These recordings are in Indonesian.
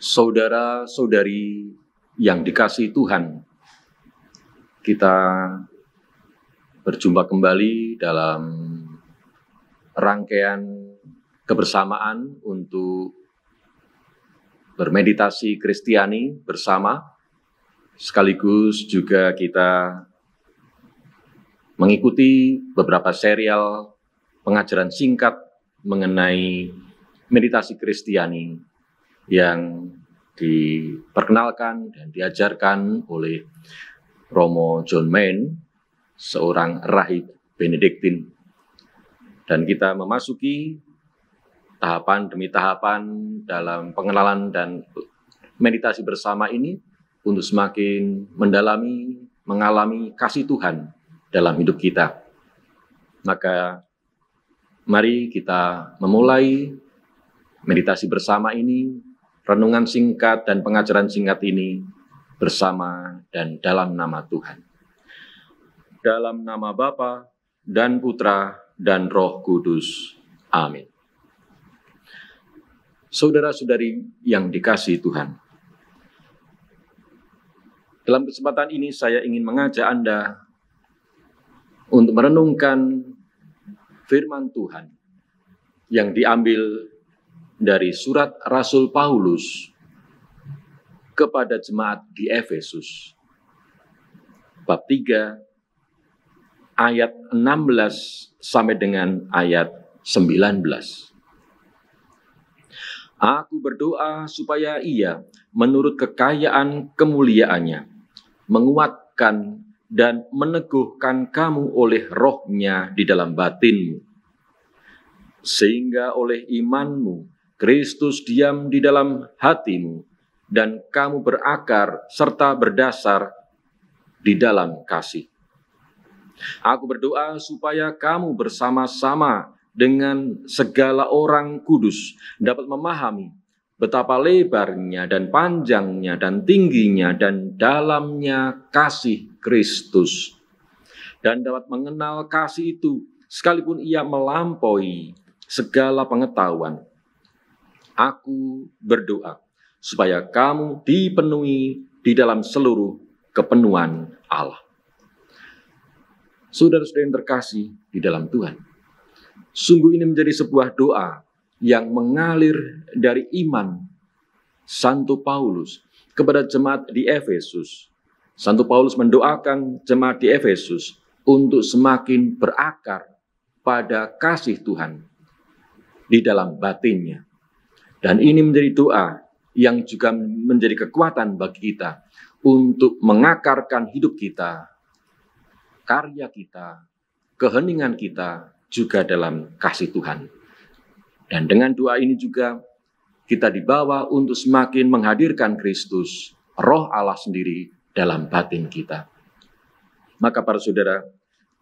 Saudara-saudari yang dikasihi Tuhan, kita berjumpa kembali dalam rangkaian kebersamaan untuk bermeditasi Kristiani bersama, sekaligus juga kita mengikuti beberapa serial pengajaran singkat mengenai meditasi Kristiani yang diperkenalkan dan diajarkan oleh Romo John Main, seorang rahib Benediktin. Dan kita memasuki tahapan demi tahapan dalam pengenalan dan meditasi bersama ini untuk semakin mendalami, mengalami kasih Tuhan dalam hidup kita. Maka mari kita memulai meditasi bersama ini, renungan singkat dan pengajaran singkat ini bersama dan dalam nama Tuhan. Dalam nama Bapa dan Putra dan Roh Kudus. Amin. Saudara-saudari yang dikasihi Tuhan, dalam kesempatan ini saya ingin mengajak Anda untuk merenungkan firman Tuhan yang diambil dari surat Rasul Paulus kepada jemaat di Efesus, bab 3, ayat 16 sampai dengan ayat 19. Aku berdoa supaya Ia menurut kekayaan kemuliaannya menguatkan dan meneguhkan kamu oleh Roh-Nya di dalam batinmu, sehingga oleh imanmu Kristus diam di dalam hatimu dan kamu berakar serta berdasar di dalam kasih. Aku berdoa supaya kamu bersama-sama dengan segala orang kudus dapat memahami betapa lebarnya dan panjangnya dan tingginya dan dalamnya kasih Kristus, dan dapat mengenal kasih itu sekalipun ia melampaui segala pengetahuan. Aku berdoa supaya kamu dipenuhi di dalam seluruh kepenuhan Allah. Saudara-saudara yang terkasih di dalam Tuhan, sungguh ini menjadi sebuah doa yang mengalir dari iman Santo Paulus kepada jemaat di Efesus. Santo Paulus mendoakan jemaat di Efesus untuk semakin berakar pada kasih Tuhan di dalam batinnya. Dan ini menjadi doa yang juga menjadi kekuatan bagi kita untuk mengakarkan hidup kita, karya kita, keheningan kita juga dalam kasih Tuhan. Dan dengan doa ini juga kita dibawa untuk semakin menghadirkan Kristus, Roh Allah sendiri dalam batin kita. Maka para saudara,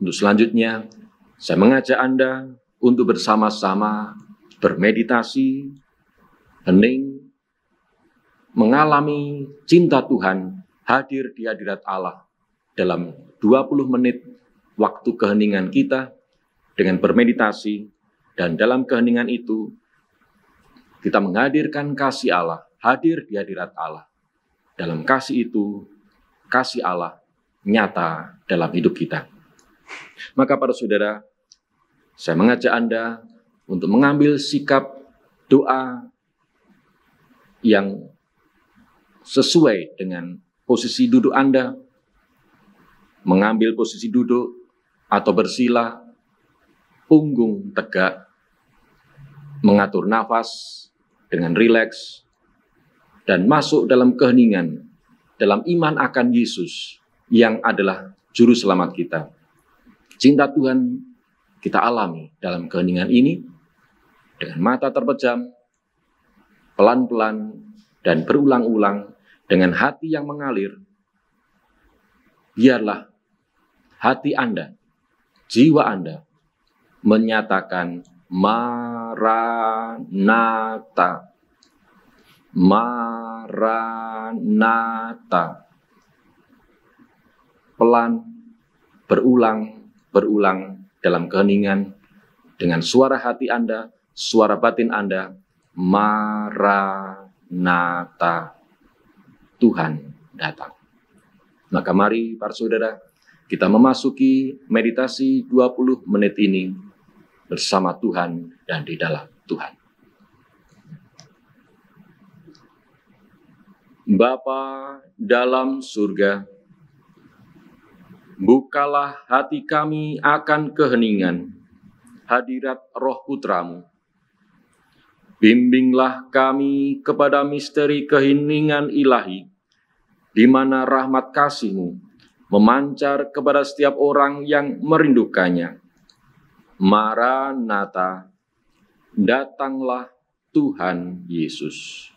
untuk selanjutnya saya mengajak Anda untuk bersama-sama bermeditasi, hening, mengalami cinta Tuhan hadir di hadirat Allah dalam 20 menit waktu keheningan kita dengan bermeditasi, dan dalam keheningan itu kita menghadirkan kasih Allah, hadir di hadirat Allah. Dalam kasih itu, kasih Allah nyata dalam hidup kita. Maka para saudara, saya mengajak Anda untuk mengambil sikap doa yang sesuai dengan posisi duduk Anda, mengambil posisi duduk atau bersila, punggung tegak, mengatur nafas dengan rileks, dan masuk dalam keheningan, dalam iman akan Yesus yang adalah Juru Selamat kita. Cinta Tuhan kita alami dalam keheningan ini, dengan mata terpejam, pelan-pelan dan berulang-ulang, dengan hati yang mengalir. Biarlah hati Anda, jiwa Anda menyatakan Maranatha, Maranatha. Pelan, berulang dalam keheningan, dengan suara hati Anda, suara batin Anda, Maranatha. Maranatha, Tuhan datang. Maka mari para saudara, kita memasuki meditasi 20 menit ini bersama Tuhan dan di dalam Tuhan. Bapa dalam surga, bukalah hati kami akan keheningan hadirat Roh Putramu. Bimbinglah kami kepada misteri keheningan ilahi, di mana rahmat kasih-Mu memancar kepada setiap orang yang merindukannya. Maranatha, datanglah Tuhan Yesus.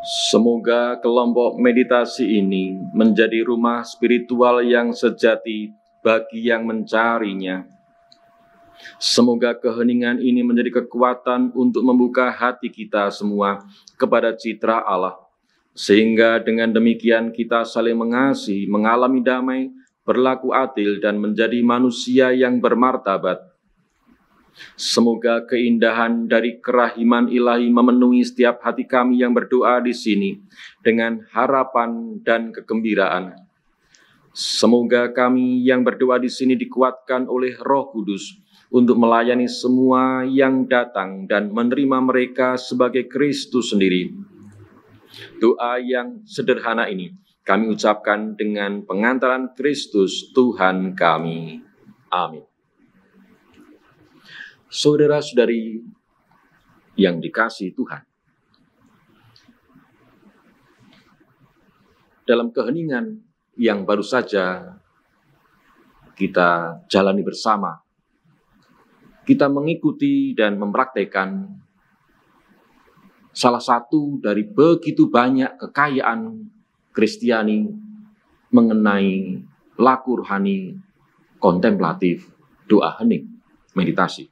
Semoga kelompok meditasi ini menjadi rumah spiritual yang sejati bagi yang mencarinya. Semoga keheningan ini menjadi kekuatan untuk membuka hati kita semua kepada citra Allah, sehingga dengan demikian kita saling mengasihi, mengalami damai, berlaku adil, dan menjadi manusia yang bermartabat. Semoga keindahan dari kerahiman ilahi memenuhi setiap hati kami yang berdoa di sini dengan harapan dan kegembiraan. Semoga kami yang berdoa di sini dikuatkan oleh Roh Kudus untuk melayani semua yang datang dan menerima mereka sebagai Kristus sendiri. Doa yang sederhana ini kami ucapkan dengan pengantaran Kristus Tuhan kami. Amin. Saudara-saudari yang dikasihi Tuhan, dalam keheningan yang baru saja kita jalani bersama, kita mengikuti dan mempraktekkan salah satu dari begitu banyak kekayaan Kristiani mengenai laku rohani kontemplatif, doa hening, meditasi.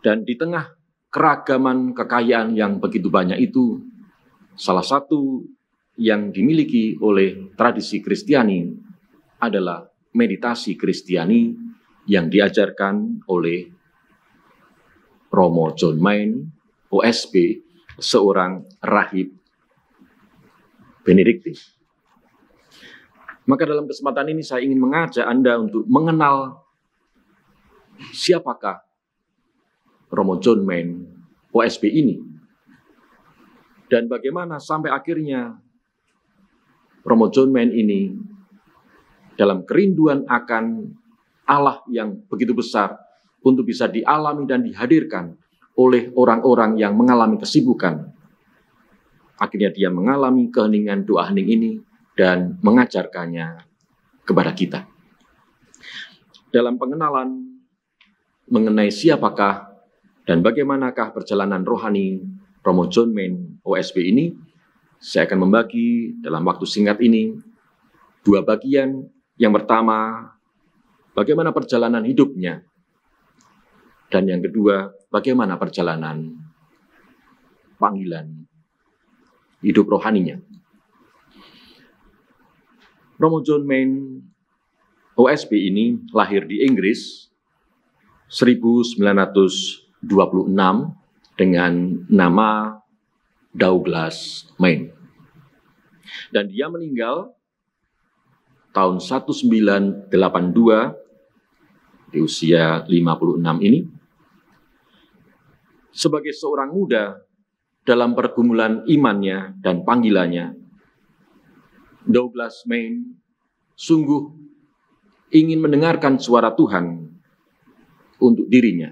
Dan di tengah keragaman kekayaan yang begitu banyak itu, salah satu yang dimiliki oleh tradisi Kristiani adalah meditasi Kristiani yang diajarkan oleh Romo John Main, OSB, seorang rahib Benediktin. Maka dalam kesempatan ini saya ingin mengajak Anda untuk mengenal siapakah Romo John Main, OSB ini, dan bagaimana sampai akhirnya Romo John Main ini dalam kerinduan akan Allah yang begitu besar untuk bisa dialami dan dihadirkan oleh orang-orang yang mengalami kesibukan. Akhirnya dia mengalami keheningan doa hening ini dan mengajarkannya kepada kita. Dalam pengenalan mengenai siapakah dan bagaimanakah perjalanan rohani Romo John Main, OSB ini, saya akan membagi dalam waktu singkat ini dua bagian. Yang pertama, bagaimana perjalanan hidupnya, dan yang kedua, bagaimana perjalanan panggilan hidup rohaninya. Romo John Main, OSB ini lahir di Inggris 1926 dengan nama Douglas Main. Dan dia meninggal tahun 1982 di usia 56 ini sebagai seorang muda dalam pergumulan imannya dan panggilannya. Douglas Main sungguh ingin mendengarkan suara Tuhan untuk dirinya.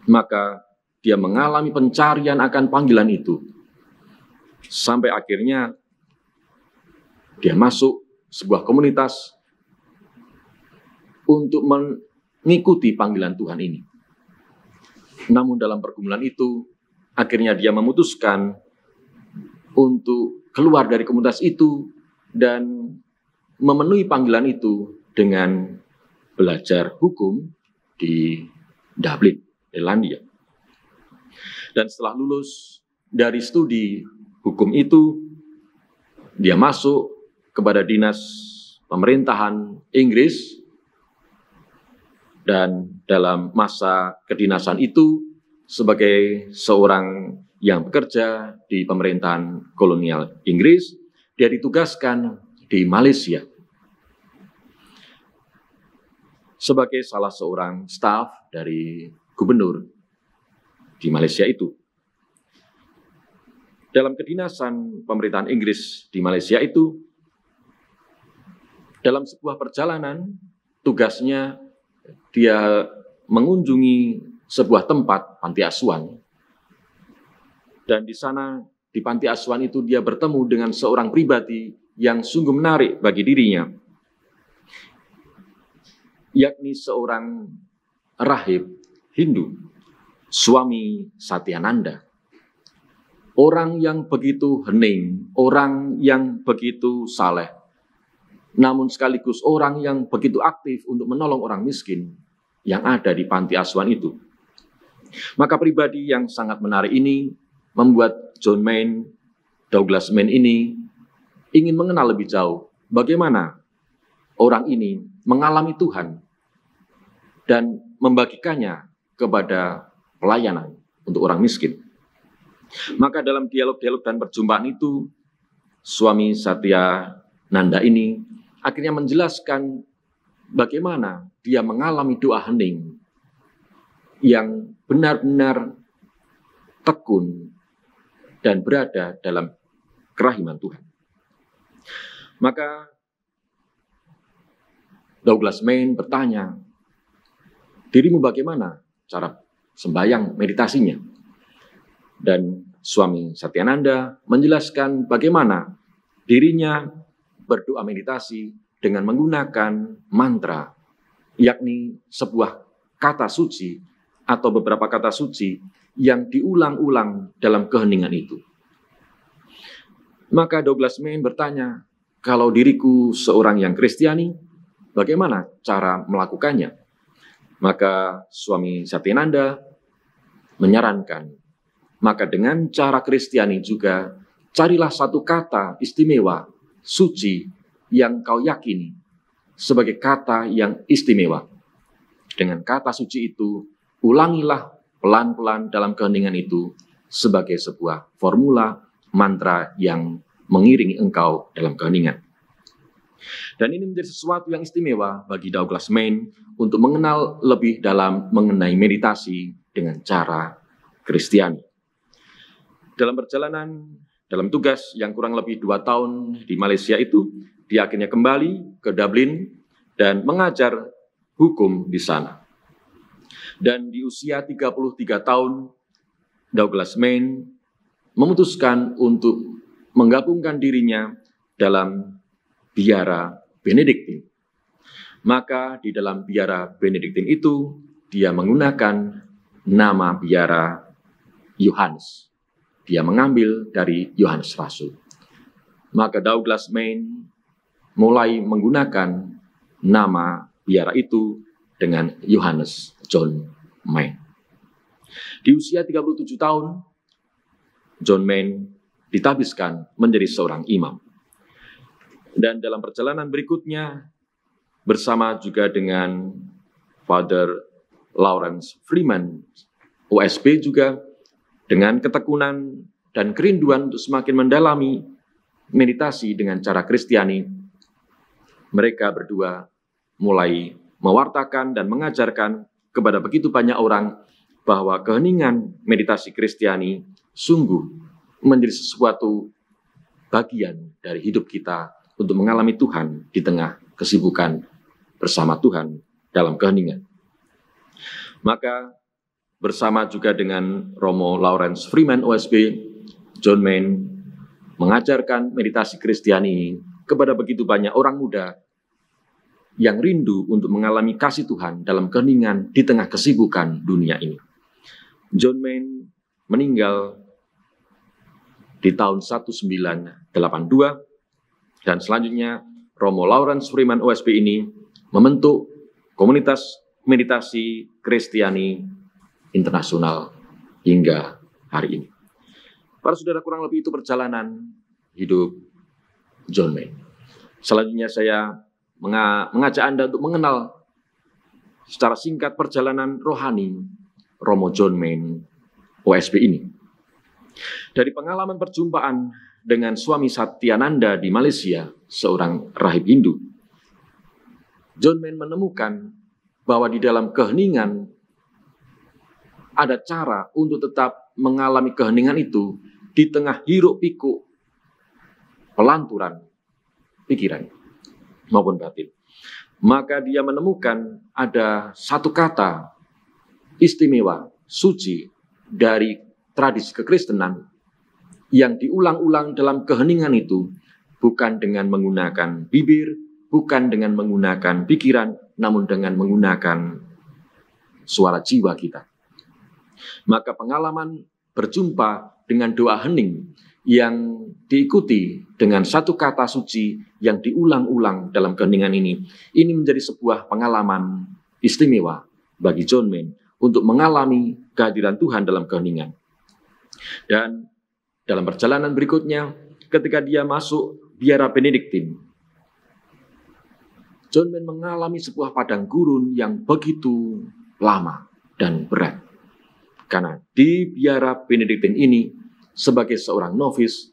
Maka dia mengalami pencarian akan panggilan itu. Sampai akhirnya dia masuk sebuah komunitas untuk mengikuti panggilan Tuhan ini. Namun dalam pergumulan itu, akhirnya dia memutuskan untuk keluar dari komunitas itu dan memenuhi panggilan itu dengan belajar hukum di Dublin, Irlandia. Dan setelah lulus dari studi hukum itu, dia masuk kepada dinas pemerintahan Inggris, dan dalam masa kedinasan itu sebagai seorang yang bekerja di pemerintahan kolonial Inggris, dia ditugaskan di Malaysia sebagai salah seorang staf dari gubernur di Malaysia itu. Dalam kedinasan pemerintahan Inggris di Malaysia itu, dalam sebuah perjalanan, tugasnya dia mengunjungi sebuah tempat panti asuhan. Dan di sana, di panti asuhan itu dia bertemu dengan seorang pribadi yang sungguh menarik bagi dirinya, yakni seorang rahib Hindu, Swami Satyananda. orang yang begitu hening, orang yang begitu saleh, namun sekaligus orang yang begitu aktif untuk menolong orang miskin yang ada di panti asuhan itu. Maka pribadi yang sangat menarik ini membuat John Main, Douglas Main ini ingin mengenal lebih jauh bagaimana orang ini mengalami Tuhan dan membagikannya kepada pelayanan untuk orang miskin. Maka dalam dialog-dialog dan perjumpaan itu, suami Satya Nanda ini akhirnya menjelaskan bagaimana dia mengalami doa hening yang benar-benar tekun dan berada dalam kerahiman Tuhan. Maka Douglas Main bertanya, dirimu bagaimana cara sembahyang meditasinya? Dan suami Satyananda menjelaskan bagaimana dirinya berdoa meditasi dengan menggunakan mantra, yakni sebuah kata suci atau beberapa kata suci yang diulang-ulang dalam keheningan itu. Maka Douglas Main bertanya, kalau diriku seorang yang Kristiani, bagaimana cara melakukannya? Maka suami Satyananda menyarankan, maka dengan cara Kristiani juga, carilah satu kata istimewa, suci, yang kau yakini sebagai kata yang istimewa. Dengan kata suci itu, ulangilah pelan-pelan dalam keheningan itu sebagai sebuah formula mantra yang mengiringi engkau dalam keheningan. Dan ini menjadi sesuatu yang istimewa bagi Douglas Main untuk mengenal lebih dalam mengenai meditasi dengan cara Kristiani. Dalam perjalanan, dalam tugas yang kurang lebih 2 tahun di Malaysia itu, dia akhirnya kembali ke Dublin dan mengajar hukum di sana. Dan di usia 33 tahun, Douglas Main memutuskan untuk menggabungkan dirinya dalam biara Benediktin. Maka di dalam biara Benediktin itu, dia menggunakan nama biara Yohanes. Dia mengambil dari Yohanes Rasul. Maka Douglas Main mulai menggunakan nama biara itu dengan Yohanes John Main. Di usia 37 tahun, John Main ditabiskan menjadi seorang imam. Dan dalam perjalanan berikutnya, bersama juga dengan Father Lawrence Freeman, OSB juga, dengan ketekunan dan kerinduan untuk semakin mendalami meditasi dengan cara Kristiani, mereka berdua mulai mewartakan dan mengajarkan kepada begitu banyak orang bahwa keheningan meditasi Kristiani sungguh menjadi sesuatu bagian dari hidup kita untuk mengalami Tuhan di tengah kesibukan bersama Tuhan dalam keheningan. Maka bersama juga dengan Romo Lawrence Freeman OSB, John Main mengajarkan meditasi Kristiani kepada begitu banyak orang muda yang rindu untuk mengalami kasih Tuhan dalam keheningan di tengah kesibukan dunia ini. John Main meninggal di tahun 1982, dan selanjutnya Romo Lawrence Freeman OSB ini membentuk komunitas meditasi Kristiani internasional hingga hari ini. Para saudara, kurang lebih itu perjalanan hidup John Main. Selanjutnya saya mengajak Anda untuk mengenal secara singkat perjalanan rohani Romo John Main OSB ini. Dari pengalaman perjumpaan dengan suami Satyananda di Malaysia, seorang rahib Hindu, John Main menemukan bahwa di dalam keheningan ada cara untuk tetap mengalami keheningan itu di tengah hiruk pikuk pelanturan pikiran maupun batin. Maka dia menemukan ada satu kata istimewa, suci dari tradisi kekristenan yang diulang-ulang dalam keheningan itu, bukan dengan menggunakan bibir, bukan dengan menggunakan pikiran, namun dengan menggunakan suara jiwa kita. Maka pengalaman berjumpa dengan doa hening yang diikuti dengan satu kata suci yang diulang-ulang dalam keheningan ini menjadi sebuah pengalaman istimewa bagi John Main untuk mengalami kehadiran Tuhan dalam keheningan. Dan dalam perjalanan berikutnya, ketika dia masuk biara Benediktin, John Main mengalami sebuah padang gurun yang begitu lama dan berat. Karena di biara Benediktin ini, sebagai seorang novis,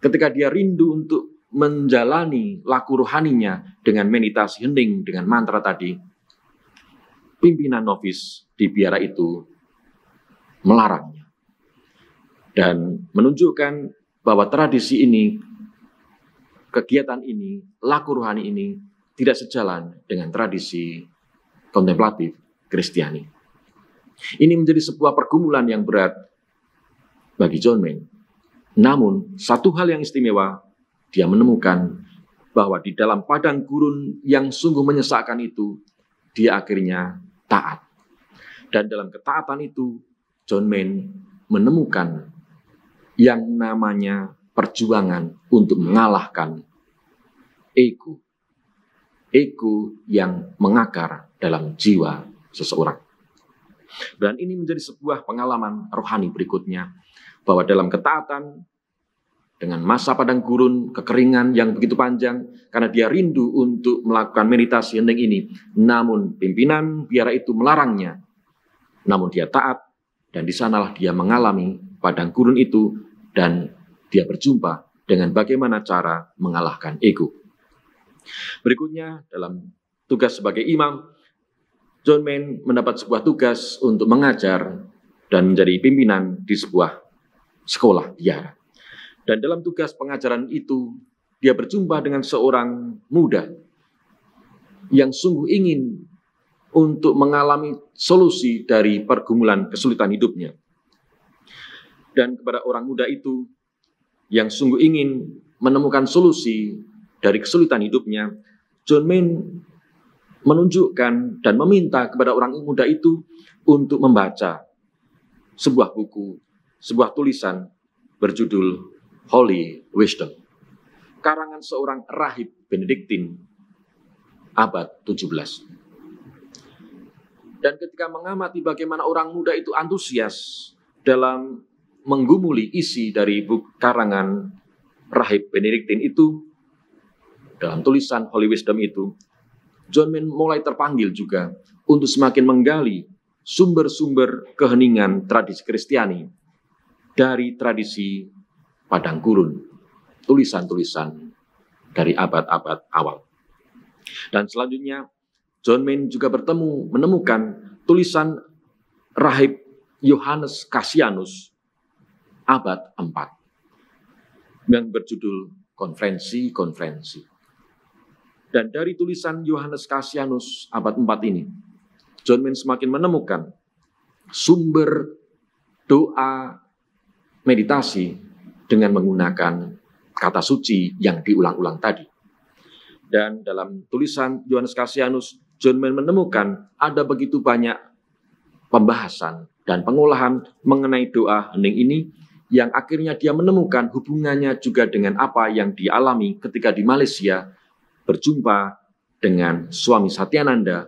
ketika dia rindu untuk menjalani laku rohaninya dengan meditasi hening, dengan mantra tadi, pimpinan novis di biara itu melarangnya. Dan menunjukkan bahwa tradisi ini, kegiatan ini, laku rohani ini tidak sejalan dengan tradisi kontemplatif Kristiani. Ini menjadi sebuah pergumulan yang berat bagi John Main. Namun, satu hal yang istimewa, dia menemukan bahwa di dalam padang gurun yang sungguh menyesakkan itu, dia akhirnya taat. Dan dalam ketaatan itu, John Main menemukan yang namanya perjuangan untuk mengalahkan ego. Ego yang mengakar dalam jiwa seseorang. Dan ini menjadi sebuah pengalaman rohani berikutnya, bahwa dalam ketaatan, dengan masa padang gurun, kekeringan yang begitu panjang, karena dia rindu untuk melakukan meditasi hening ini, namun pimpinan biara itu melarangnya. Namun dia taat, dan di sanalah dia mengalami padang gurun itu, dan dia berjumpa dengan bagaimana cara mengalahkan ego. Berikutnya, dalam tugas sebagai imam, John Main mendapat sebuah tugas untuk mengajar dan menjadi pimpinan di sebuah sekolah biara. Dan dalam tugas pengajaran itu, dia berjumpa dengan seorang muda yang sungguh ingin untuk mengalami solusi dari pergumulan kesulitan hidupnya. Dan kepada orang muda itu yang sungguh ingin menemukan solusi dari kesulitan hidupnya, John Main menunjukkan dan meminta kepada orang muda itu untuk membaca sebuah buku, sebuah tulisan berjudul Holy Wisdom, karangan seorang rahib Benediktin abad 17. Dan ketika mengamati bagaimana orang muda itu antusias dalam menggumuli isi dari buku karangan rahib Benediktin itu, dalam tulisan Holy Wisdom itu, John Main mulai terpanggil juga untuk semakin menggali sumber-sumber keheningan tradisi Kristiani dari tradisi padang gurun, tulisan-tulisan dari abad-abad awal. Dan selanjutnya, John Main juga menemukan tulisan rahib Yohanes Cassianus abad 4 yang berjudul Konferensi-Konferensi. Dan dari tulisan Yohanes Cassianus abad 4 ini, John Main semakin menemukan sumber doa meditasi dengan menggunakan kata suci yang diulang-ulang tadi. Dan dalam tulisan Yohanes Cassianus, John Main menemukan ada begitu banyak pembahasan dan pengolahan mengenai doa hening ini, yang akhirnya dia menemukan hubungannya juga dengan apa yang dialami ketika di Malaysia berjumpa dengan suami Satyananda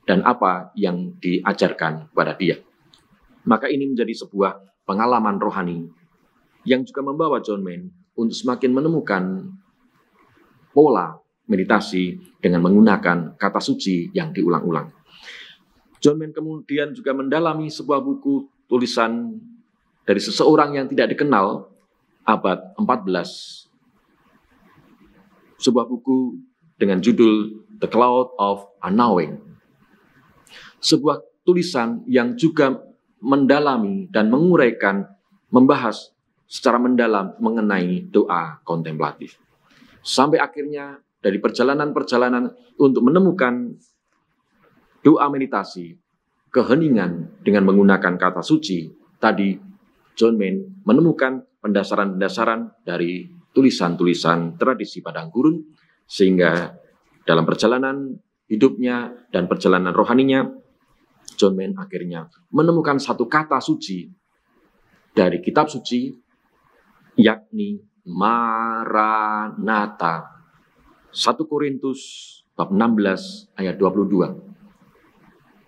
dan apa yang diajarkan kepada dia. Maka ini menjadi sebuah pengalaman rohani yang juga membawa John Main untuk semakin menemukan pola meditasi dengan menggunakan kata suci yang diulang-ulang. John Main kemudian juga mendalami sebuah buku tulisan dari seseorang yang tidak dikenal abad 14. Sebuah buku dengan judul The Cloud of Unknowing. Sebuah tulisan yang juga mendalami dan menguraikan, membahas secara mendalam mengenai doa kontemplatif. Sampai akhirnya dari perjalanan-perjalanan untuk menemukan doa meditasi, keheningan dengan menggunakan kata suci, tadi John Main menemukan pendasaran-pendasaran dari tulisan-tulisan tradisi padang gurun, sehingga dalam perjalanan hidupnya dan perjalanan rohaninya, John Main akhirnya menemukan satu kata suci dari kitab suci, yakni Maranatha. 1 Korintus bab 16 ayat 22.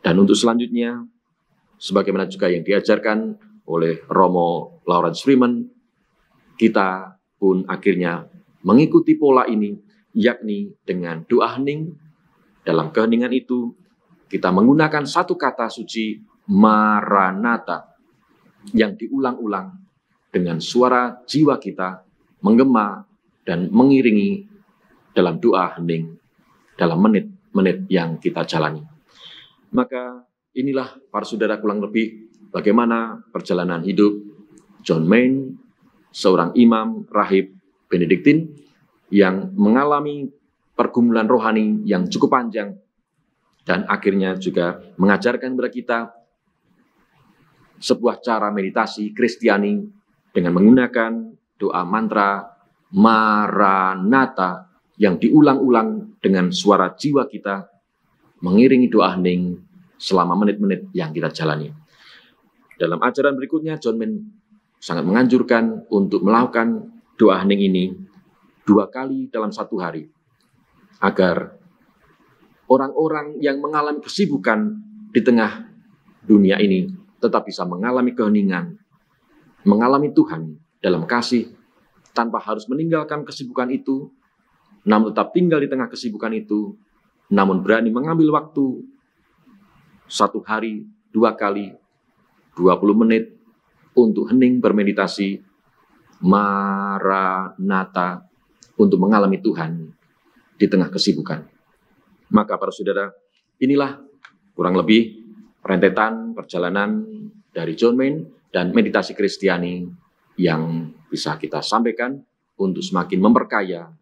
Dan untuk selanjutnya, sebagaimana juga yang diajarkan oleh Romo Lawrence Freeman, kita pun akhirnya mengikuti pola ini, yakni dengan doa hening. Dalam keheningan itu, kita menggunakan satu kata suci, Maranatha, yang diulang-ulang dengan suara jiwa kita menggema dan mengiringi dalam doa hening dalam menit-menit yang kita jalani. Maka inilah para saudara kurang lebih bagaimana perjalanan hidup John Main, seorang imam rahib Benediktin yang mengalami pergumulan rohani yang cukup panjang dan akhirnya juga mengajarkan kepada kita sebuah cara meditasi Kristiani dengan menggunakan doa mantra Maranatha yang diulang-ulang dengan suara jiwa kita mengiringi doa hening selama menit-menit yang kita jalani. Dalam ajaran berikutnya, John Main sangat menganjurkan untuk melakukan doa hening ini 2 kali dalam 1 hari, agar orang-orang yang mengalami kesibukan di tengah dunia ini tetap bisa mengalami keheningan, mengalami Tuhan dalam kasih, tanpa harus meninggalkan kesibukan itu, namun tetap tinggal di tengah kesibukan itu, namun berani mengambil waktu 1 hari 2 kali 20 menit untuk hening bermeditasi Maranatha untuk mengalami Tuhan di tengah kesibukan. Maka para saudara, inilah kurang lebih rentetan perjalanan dari John Main dan meditasi Kristiani yang bisa kita sampaikan untuk semakin memperkaya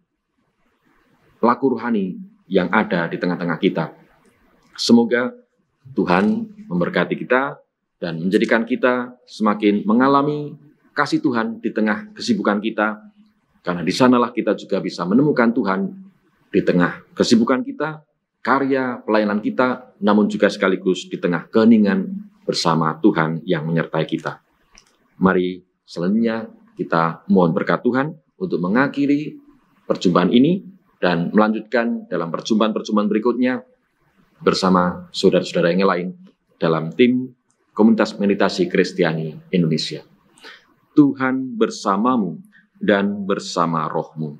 laku rohani yang ada di tengah-tengah kita. Semoga Tuhan memberkati kita dan menjadikan kita semakin mengalami kasih Tuhan di tengah kesibukan kita, karena di sanalah kita juga bisa menemukan Tuhan di tengah kesibukan kita, karya pelayanan kita, namun juga sekaligus di tengah keheningan bersama Tuhan yang menyertai kita. Mari selanjutnya kita mohon berkat Tuhan untuk mengakhiri perjumpaan ini dan melanjutkan dalam perjumpaan-perjumpaan berikutnya bersama saudara-saudara yang lain dalam tim Komunitas Meditasi Kristiani Indonesia. Tuhan bersamamu dan bersama rohmu.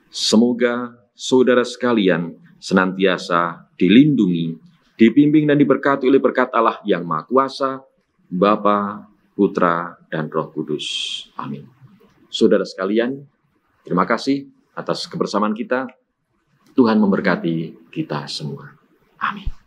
Semoga saudara sekalian senantiasa dilindungi, dibimbing dan diberkati oleh berkat Allah yang Maha Kuasa, Bapa, Putra, dan Roh Kudus. Amin. Saudara sekalian, terima kasih atas kebersamaan kita. Tuhan memberkati kita semua. Amin.